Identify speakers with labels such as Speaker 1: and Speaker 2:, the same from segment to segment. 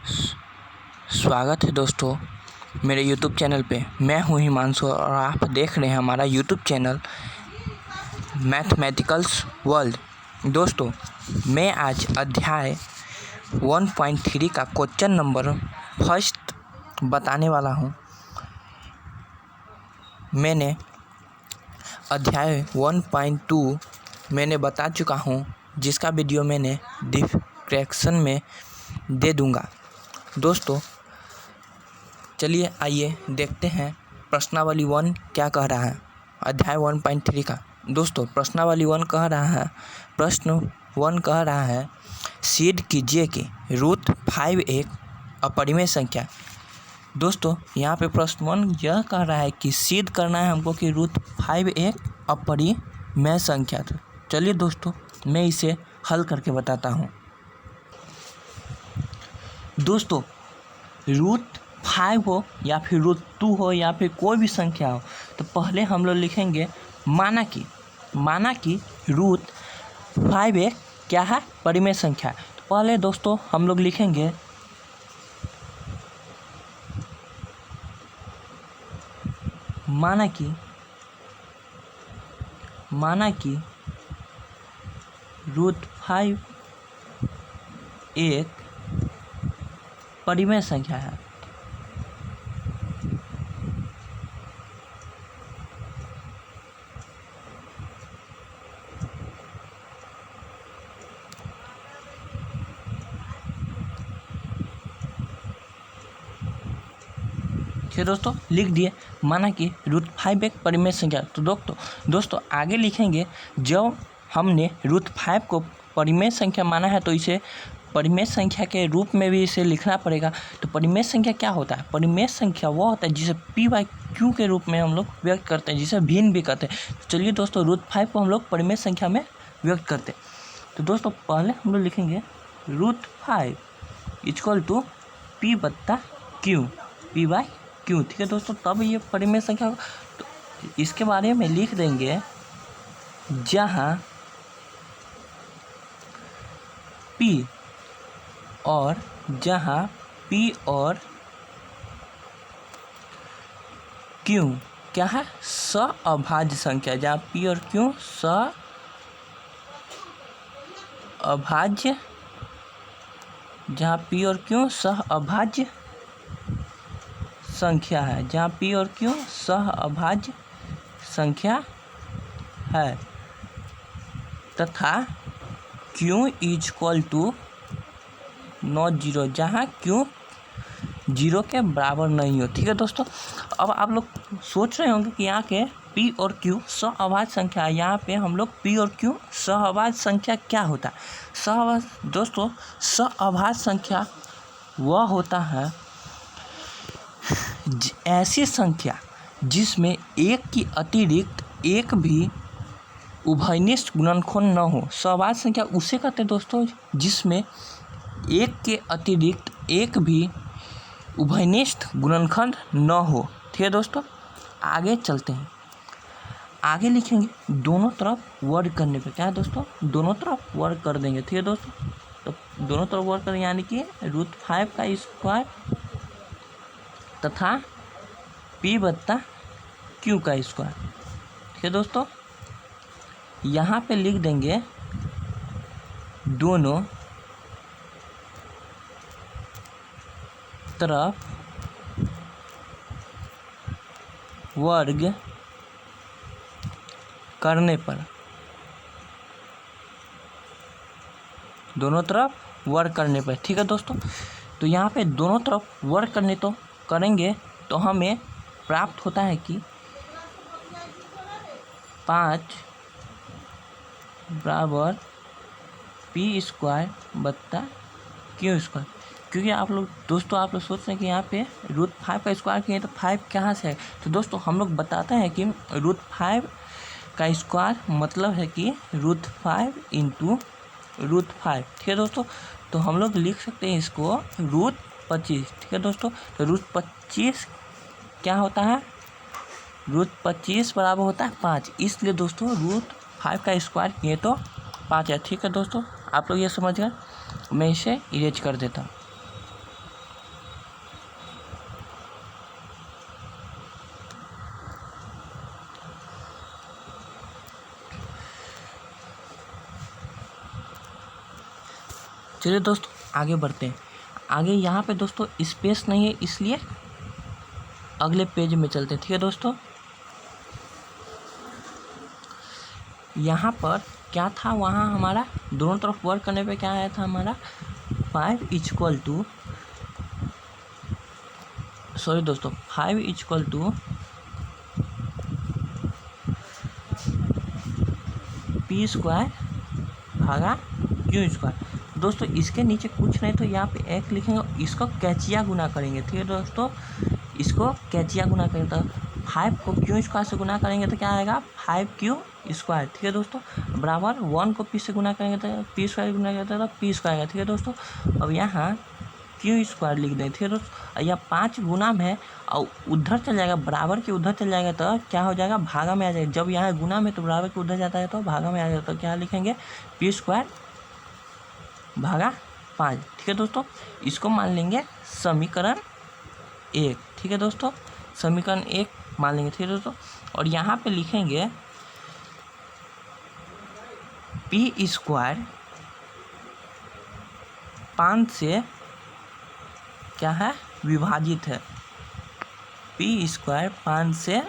Speaker 1: स्वागत है दोस्तों मेरे YouTube चैनल पे। मैं हूँ हिमांशु और आप देख रहे हैं हमारा YouTube चैनल मैथमेटिकल्स वर्ल्ड। दोस्तों मैं आज अध्याय 1.3 का क्वेश्चन नंबर फर्स्ट बताने वाला हूँ। मैंने अध्याय 1.2 मैंने बता चुका हूँ, जिसका वीडियो मैंने डिस्क्रिप्शन में दे दूँगा। दोस्तों चलिए आइए देखते हैं प्रश्नावली 1 क्या कह रहा है अध्याय 1.3 का। दोस्तों प्रश्नावली 1 कह रहा है, प्रश्न 1 कह रहा है सिद्ध कीजिए कि √5 एक अपरिमेय संख्या। दोस्तों यहाँ पे प्रश्न 1 यह कह रहा है कि सिद्ध करना है हमको कि √5 एक अपरिमेय संख्या। तो चलिए दोस्तों मैं इसे हल करके बताता हूँ। दोस्तों √5 हो या फिर √2 हो या फिर कोई भी संख्या हो, तो पहले हम लोग लिखेंगे माना कि √5 एक क्या है, परिमेय संख्या है। तो पहले दोस्तों हम लोग लिखेंगे माना कि √5 एक परिमेय संख्या है। ठीक दोस्तों लिख दिए माना कि √5 एक परिमेय संख्या। तो दोस्तों आगे लिखेंगे जब हमने √5 को परिमेय संख्या माना है तो इसे परिमेय संख्या के रूप में भी इसे लिखना पड़ेगा। तो परिमेय संख्या क्या होता है? परिमेय संख्या वो होता है जिसे p/q के रूप में हम लोग व्यक्त करते हैं, जिसे भिन्न भी कहते हैं। तो चलिए दोस्तों √5 को हम लोग परिमेय संख्या में व्यक्त करते हैं। तो दोस्तों पहले हम लोग लिखेंगे √5 = p/q, p/q। ठीक है दोस्तों, तब ये परिमेय संख्या। तो इसके बारे में लिख देंगे जहाँ p और q क्या है, सअभाज्य संख्या। जहाँ p और q सअभाज्य संख्या है, जहाँ p और q सअभाज्य संख्या है तथा q = नॉट 0, जहाँ q 0 के बराबर नहीं हो। ठीक है दोस्तों, अब आप लोग सोच रहे होंगे कि यहाँ के p और q सअभाज्य संख्या है। यहाँ पे हम लोग p और q सअभाज्य संख्या क्या होता है? दोस्तों सअभाज्य संख्या वह होता है ऐसी संख्या जिसमें एक की अतिरिक्त एक भी उभयनिष्ठ गुणनखंड न हो। सअभाज्य संख्या उसे कहते हैं दोस्तों जिसमें एक के अतिरिक्त एक भी उभयनिष्ठ गुणनखंड न हो। ठीक है दोस्तों, आगे चलते हैं। आगे लिखेंगे दोनों तरफ वर्ग करने पे। क्या है दोस्तों? दोनों तरफ वर्ग कर देंगे। ठीक है दोस्तों, तो दोनों तरफ वर्ग करेंगे यानी कि √5 का स्क्वायर तथा p/q का स्क्वायर। ठीक है दोस्तों, यहाँ पे लिख देंगे दोनों तरफ वर्ग करने पर, दोनों तरफ वर्ग करने पर। ठीक है दोस्तों, तो यहाँ पे दोनों तरफ वर्ग करने तो करेंगे तो हमें प्राप्त होता है कि 5 = p²/q²। क्योंकि आप लोग सोच रहे हैं कि यहाँ पे √5 का स्क्वायर किए तो 5 कहाँ से है। तो दोस्तों हम लोग बताते हैं कि √5 का स्क्वायर मतलब है कि √5 × √5। ठीक है दोस्तों, तो हम लोग लिख सकते हैं इसको √25। ठीक है दोस्तों, तो √25 क्या होता है? √25 बराबर होता है 5। इसलिए दोस्तों √5 का स्क्वायर किए तो 5 है। ठीक है दोस्तों, आप लोग ये समझ गए। मैं इसे इरेज कर देता हूँ। चलिए दोस्तों आगे बढ़ते हैं। आगे यहाँ पे दोस्तों स्पेस नहीं है, इसलिए अगले पेज में चलते हैं। ठीक है दोस्तों, यहाँ पर क्या था, वहाँ हमारा दोनों तरफ वर्क करने पे क्या आया था हमारा 5 इक्वल टू, सॉरी दोस्तों 5 इक्वल टू पी स्क्वायर भागा क्यू स्क्वायर। दोस्तों इसके नीचे कुछ नहीं तो यहाँ पे एक लिखेंगे, इसको कैचिया गुना करेंगे। ठीक है दोस्तों, इसको कैचिया गुना करेंगे तो 5 को क्यू स्क्वायर से गुना करेंगे तो क्या आएगा 5 क्यू स्क्वायर। ठीक है दोस्तों, बराबर 1 को पी से गुना करेंगे तो पी स्क्वायर गुना करेंगे तो पी स्क्वायर आएगा। ठीक है दोस्तों, अब यहाँ क्यू स्क्वायर लिख दें। ठीक है दोस्तों, यह 5 गुना में और उधर चल जाएगा, बराबर के उधर चल जाएगा तो क्या हो जाएगा भागा में आ जाएगा। जब यहाँ गुना में तो बराबर के उधर जाता है तो भागा में आ जाएगा, तो क्या लिखेंगे पी स्क्वायर भागा 5। ठीक है दोस्तों, इसको मान लेंगे समीकरण 1। ठीक है दोस्तों, समीकरण 1 मान लेंगे। ठीक है दोस्तों, और यहाँ पे लिखेंगे पी स्क्वायर 5 से क्या है विभाजित है, पी स्क्वायर 5 से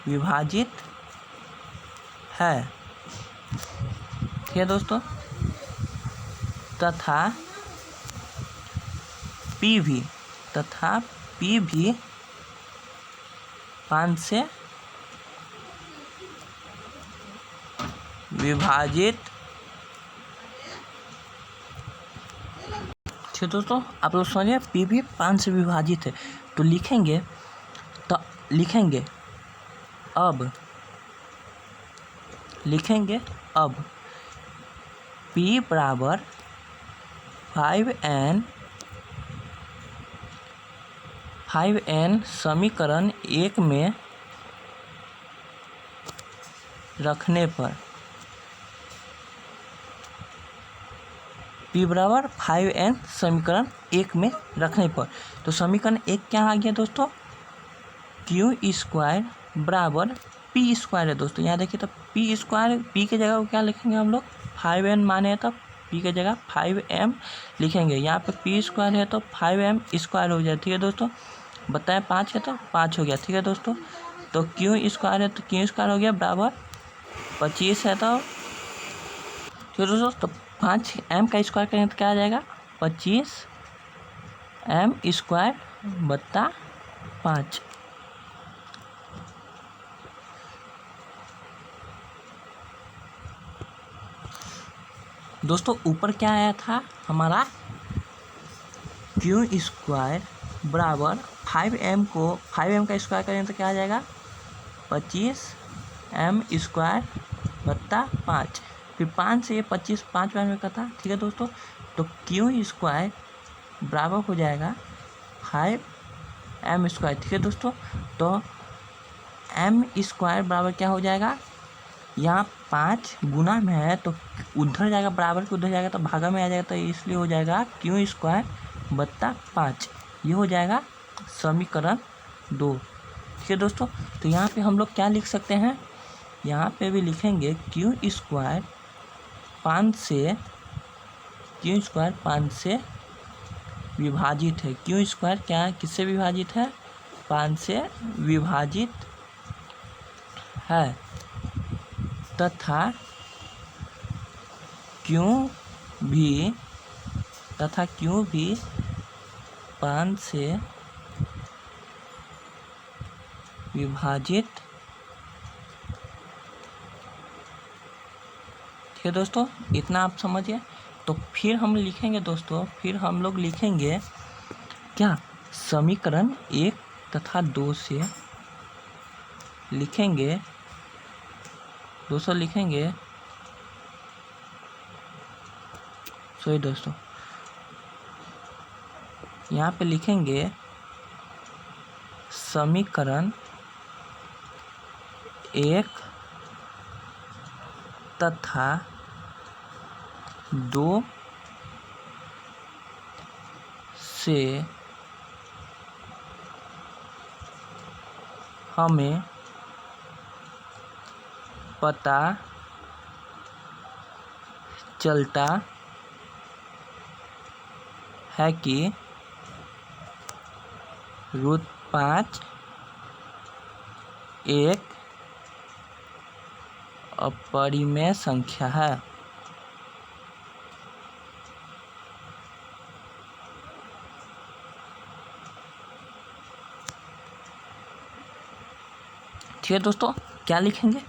Speaker 1: विभाजित है। ठीक है दोस्तों, तथा पी भी 5 से विभाजित। ठीक है दोस्तों, आप लोग समझिए पी भी 5 से विभाजित है, तो लिखेंगे अब P बराबर 5n समीकरण 1 में रखने पर, P बराबर 5n समीकरण 1 में रखने पर, तो समीकरण 1 क्या आ गया दोस्तों क्यू स्क्वायर बराबर पी स्क्वायर है। दोस्तों यहाँ देखिए तो पी स्क्वायर, पी के जगह क्या लिखेंगे हम लोग 5n माने तो पी के जगह 5m लिखेंगे। यहाँ पे पी स्क्वायर है तो 5m स्क्वायर हो जाए। ठीक है दोस्तों, बताएं 5 है तो 5 हो गया। ठीक है दोस्तों, तो क्यू स्क्वायर है तो क्यू स्क्वायर हो गया बराबर 25 है तो ठीक है दोस्तों, तो 5m का स्क्वायर करेंगे तो क्या आ जाएगा 25m स्क्वायर बत्ता 5। दोस्तों ऊपर क्या आया था हमारा क्यू स्क्वायर बराबर 5m का स्क्वायर करें तो क्या आ जाएगा 25m स्क्वायर बत्ता 5। फिर 5 से ये 25 5 बार में कटा। ठीक है दोस्तों, तो क्यू स्क्वायर बराबर हो जाएगा 5m स्क्वायर। ठीक है दोस्तों, तो m स्क्वायर बराबर क्या हो जाएगा, यहाँ 5 गुना में है तो उधर जाएगा, बराबर के उधर जाएगा तो भागा में आ जाएगा, तो इसलिए हो जाएगा क्यू स्क्वायर बत्ता 5। ये हो जाएगा समीकरण 2। ठीक है दोस्तों, तो यहाँ पे हम लोग क्या लिख सकते हैं, यहाँ पे भी लिखेंगे क्यू स्क्वायर 5 से विभाजित है। क्यू स्क्वायर क्या किससे विभाजित है 5 से विभाजित है, तथा क्यों भी 5 से विभाजित। ठीक है दोस्तों, इतना आप समझिए। तो फिर हम लिखेंगे दोस्तों, फिर हम लोग लिखेंगे क्या समीकरण 1 तथा 2 से लिखेंगे सॉरी दोस्तों, यहाँ पे लिखेंगे समीकरण 1 तथा 2 से हमें पता चलता है कि √5 एक अपरिमेय संख्या है। ठीक है दोस्तों, क्या लिखेंगे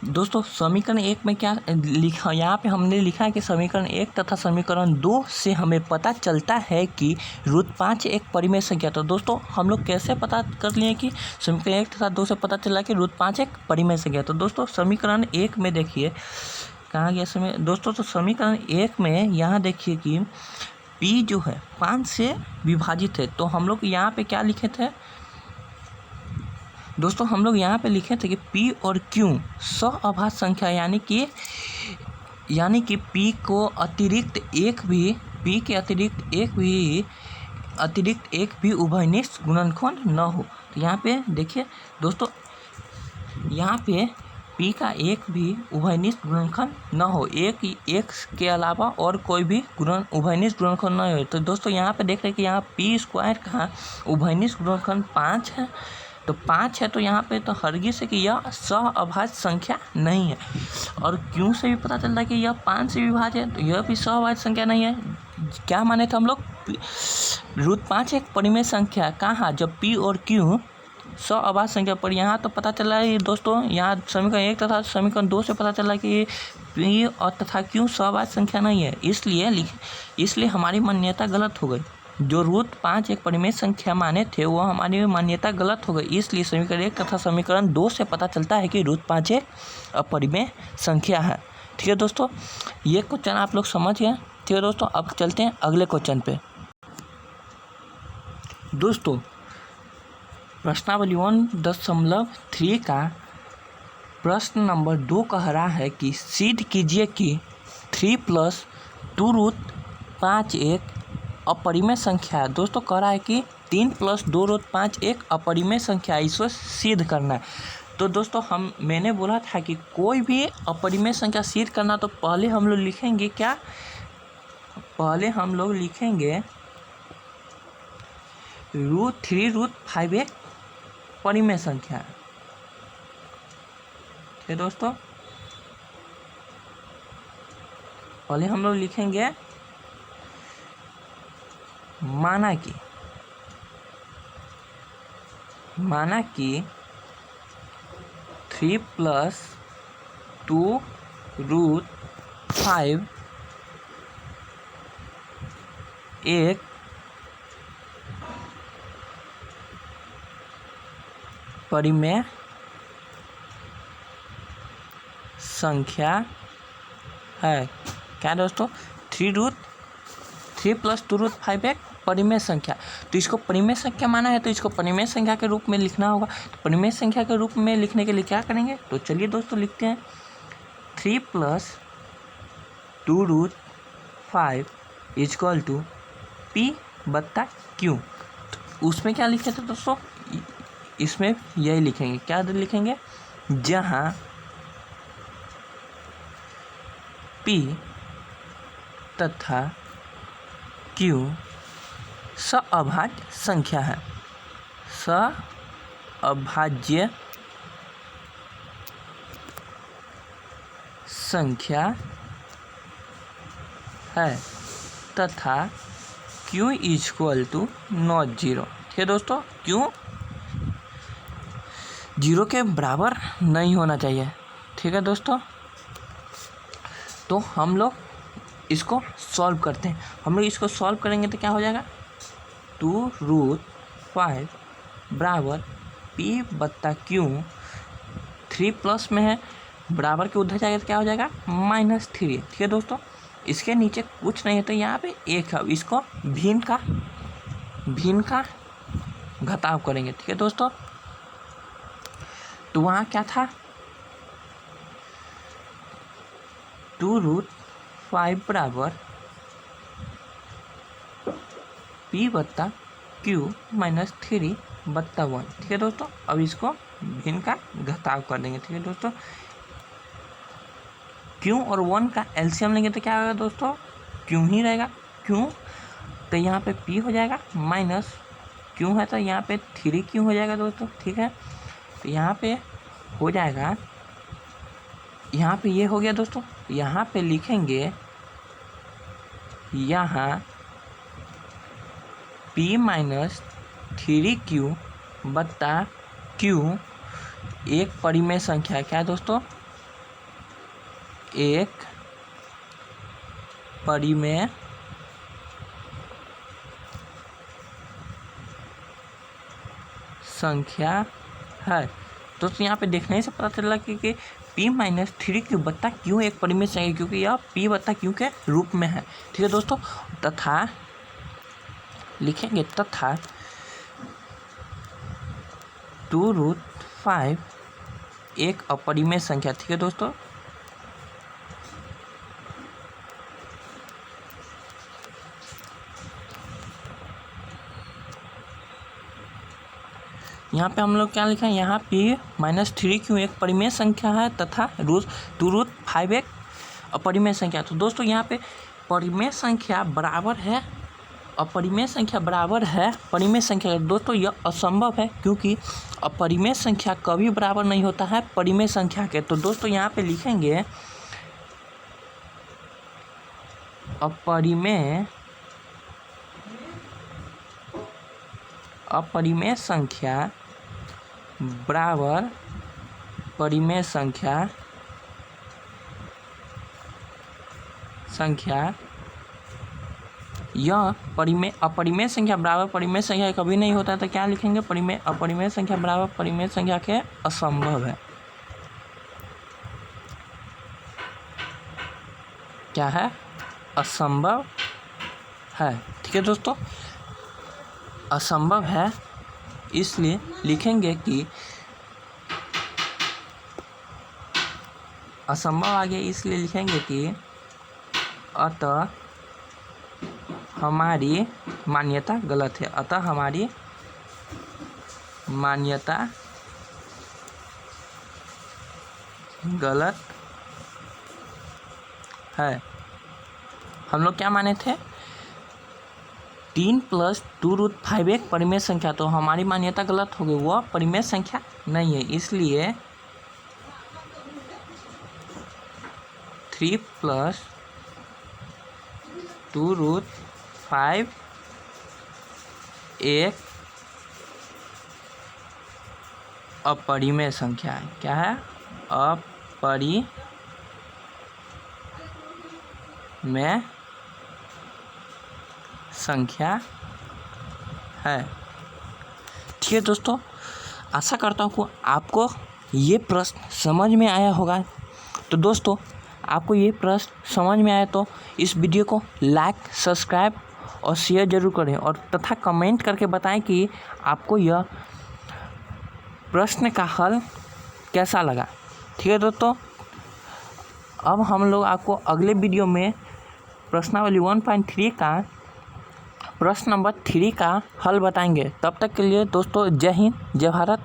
Speaker 1: दोस्तों? समीकरण 1 में क्या लिखा, यहाँ पे हमने लिखा है कि समीकरण 1 तथा समीकरण 2 से हमें पता चलता है कि √5 एक परिमेय संख्या। तो दोस्तों हम लोग कैसे पता कर लिए कि समीकरण 1 तथा 2 से पता चला कि √5 एक परिमेय संख्या। तो दोस्तों समीकरण 1 में देखिए कहाँ गया समय दोस्तों, तो समीकरण 1 में यहाँ देखिए कि P जो है 5 से विभाजित है। तो हम लोग यहाँ पे क्या लिखे थे दोस्तों? हम लोग यहाँ पे लिखे थे कि P और Q सअभाज्य संख्या, यानी कि P को अतिरिक्त एक भी उभयनिष्ठ गुणनखंड न हो। तो यहाँ पे देखिए दोस्तों, यहाँ पे P का एक भी उभयनिष्ठ गुणनखंड न हो, एक के अलावा और कोई भी उभयनिष्ठ गुणनखंड न हो। तो दोस्तों यहाँ पे देख रहे हैं कि यहाँ P² का उभयनिष्ठ गुणनखंड 5 है। तो 5 है, तो यहाँ पे तो हरगिज है कि यह सअभाज्य संख्या नहीं है। और क्यों से भी पता चलता है कि यह 5 से विभाज्य है, तो यह भी सअभाज्य संख्या नहीं है। क्या माने थे हम लोग? √5 एक परिमेय संख्या कहाँ, जब P और Q सअभाज्य संख्या पर। यहाँ तो पता चला है दोस्तों, यहाँ समीकरण 1 तथा समीकरण 2 से पता चला कि P और तथा Q सअभाज्य संख्या नहीं है, इसलिए हमारी मान्यता गलत हो गई। जो √5 एक परिमेय संख्या माने थे वो हमारी मान्यता गलत हो गई। इसलिए समीकरण 1 तथा समीकरण 2 से पता चलता है कि √5 एक अपरिमेय संख्या है। ठीक है दोस्तों, ये क्वेश्चन आप लोग समझ गए। ठीक है दोस्तों, अब चलते हैं अगले क्वेश्चन पे। दोस्तों प्रश्नावली 1.3 का प्रश्न नंबर 2 कह रहा है कि सिद्ध कीजिए कि 3 + 2√5 एक अपरिमेय संख्या है। दोस्तों कह रहा है कि 3 + 2√5 एक अपरिमेय संख्या है, इसको सिद्ध करना है। तो दोस्तों मैंने बोला था कि कोई भी अपरिमेय संख्या सिद्ध करना, तो पहले हम लोग लिखेंगे क्या? पहले हम लोग लिखेंगे 3√5 एक परिमेय संख्या है। ठीक है दोस्तों, पहले हम लोग लिखेंगे माना कि 3 + 2√5 एक परिमेय संख्या है। क्या दोस्तों? 3 + 2√5 एक परिमेय संख्या। तो इसको परिमेय संख्या माना है, तो इसको परिमेय संख्या के रूप में लिखना होगा। तो परिमेय संख्या के रूप में लिखने के लिए क्या करेंगे? तो चलिए दोस्तों लिखते हैं 3 + 2√5 = P/Q। तो उसमें क्या लिखे थे दोस्तों? इसमें यही लिखेंगे। क्या लिखेंगे? जहाँ P तथा Q सअभाज्य संख्या है। सअभाज्य संख्या है तथा Q = नॉट जीरो। ठीक है दोस्तों, Q 0 के बराबर नहीं होना चाहिए। ठीक है दोस्तों, तो हम लोग इसको सॉल्व करते हैं। हम लोग इसको सॉल्व करेंगे तो क्या हो जाएगा? 2√5 = P/Q। 3 प्लस में है, बराबर के उधर जाएगा तो क्या हो जाएगा? -3। ठीक है दोस्तों, इसके नीचे कुछ नहीं है, तो यहाँ पे 1 है। इसको भिन्न का घटाव करेंगे। ठीक है दोस्तों, तो वहाँ क्या था? 2√5 = P/Q -3/1। ठीक है दोस्तों, अब इसको भिन्न का घटाव कर देंगे। ठीक है दोस्तों, क्यू और 1 का एलसीएम लेंगे तो क्या होगा दोस्तों, क्यू ही रहेगा। क्यू तो यहाँ पे पी हो जाएगा माइनस क्यू है तो यहाँ पे 3Q हो जाएगा दोस्तों, ठीक है। तो यहाँ पे हो जाएगा, यहाँ पे ये हो गया दोस्तों। यहाँ पे लिखेंगे यहाँ P माइनस 3Q बट्टा Q एक परिमेय संख्या है। क्या दोस्तों, एक परिमेय संख्या है। दोस्तों यहाँ पे देखने से पता चला कि P माइनस 3Q बट्टा Q एक परिमेय संख्या, क्योंकि यह P बट्टा Q के रूप में है, ठीक है दोस्तों। तथा लिखेंगे तथा 2√5 एक अपरिमेय संख्या, ठीक है दोस्तों। यहाँ पे हम लोग क्या लिखा है, यहाँ P माइनस 3Q एक परिमेय संख्या है तथा 2√5 एक अपरिमेय संख्या। तो दोस्तों यहाँ पे परिमेय संख्या बराबर है, अपरिमेय संख्या बराबर है परिमेय संख्या। दोस्तों यह असंभव है, क्योंकि अपरिमेय संख्या कभी बराबर नहीं होता है परिमेय संख्या के। तो दोस्तों यहाँ पे लिखेंगे अपरिमेय संख्या बराबर परिमेय संख्या यह अपरिमेय संख्या बराबर परिमेय संख्या कभी नहीं होता है। तो क्या लिखेंगे, अपरिमेय संख्या बराबर परिमेय संख्या के असंभव है। क्या है, असंभव है, ठीक है दोस्तों। असंभव है इसलिए लिखेंगे कि असंभव आगे इसलिए लिखेंगे कि अतः हमारी मान्यता गलत है। अतः हमारी मान्यता गलत है। हम लोग क्या माने थे, 3 + 2√5 एक परिमेय संख्या, तो हमारी मान्यता गलत हो गई, वह परिमेय संख्या नहीं है। इसलिए 3 + 2√5 एक अपरिमेय संख्या है। क्या है, अपरिमेय संख्या है, ठीक है दोस्तों। आशा करता हूँ कि आपको ये प्रश्न समझ में आया होगा। तो दोस्तों आपको ये प्रश्न समझ में आया तो इस वीडियो को लाइक, सब्सक्राइब और शेयर जरूर करें, और तथा कमेंट करके बताएं कि आपको यह प्रश्न का हल कैसा लगा, ठीक है दोस्तों। अब हम लोग आपको अगले वीडियो में प्रश्नावली 1.3 का प्रश्न नंबर 3 का हल बताएंगे। तब तक के लिए दोस्तों जय हिंद, जय भारत।